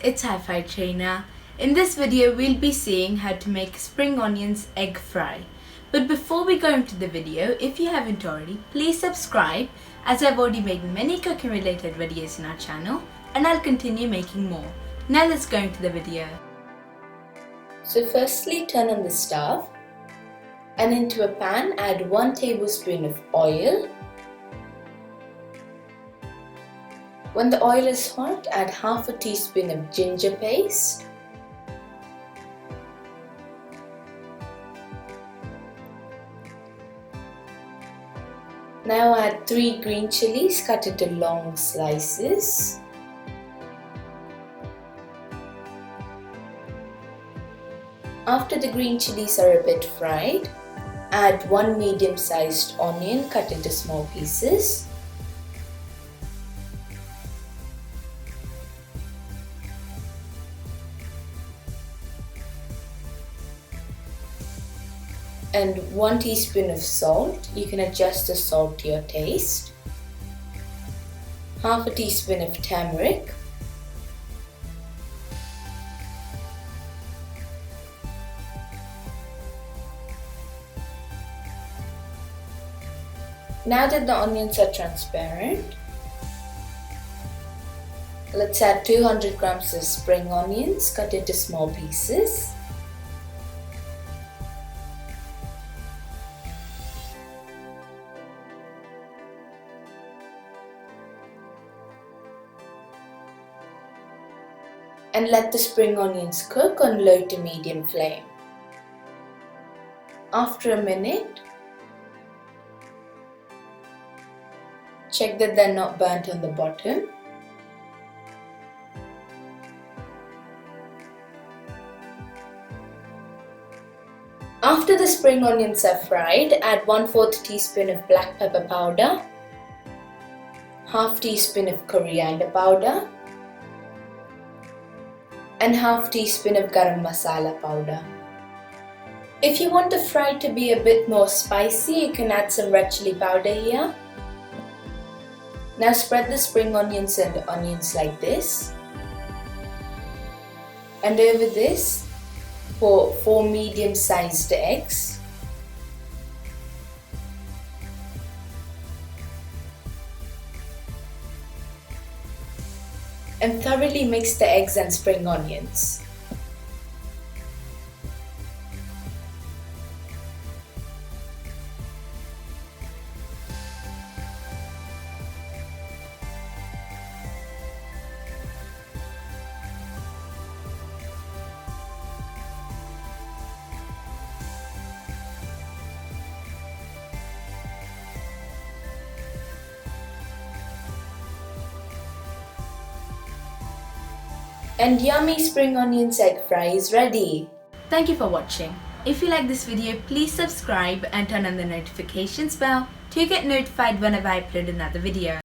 it's Hi5 Trainer. In this video we'll be seeing how to make spring onions egg fry. But before we go into the video, if you haven't already, please subscribe as I've already made many cooking related videos in our channel and I'll continue making more. Now let's go into the video. So firstly turn on the stove and into a pan add 1 tablespoon of oil. When the oil is hot, add half a teaspoon of ginger paste. Now add 3 green chillies cut into long slices. After the green chillies are a bit fried, add 1 medium-sized onion cut into small pieces. And 1 teaspoon of salt. You can adjust the salt to your taste. Half a teaspoon of turmeric. Now that the onions are transparent, let's add 200 grams of spring onions cut into small pieces. And let the spring onions cook on low to medium flame. After a minute, check that they're not burnt on the bottom. After the spring onions are fried, add 1/4 teaspoon of black pepper powder, half teaspoon of coriander powder, and half teaspoon of Garam Masala powder. If you want the fry to be a bit more spicy, you can add some red chilli powder here. Now spread the spring onions and onions like this. And over this, pour 4 medium-sized eggs. And thoroughly mix the eggs and spring onions. And yummy spring onions egg fry is ready. Thank you for watching. If you like this video, please subscribe and turn on the notifications bell to get notified whenever I upload another video.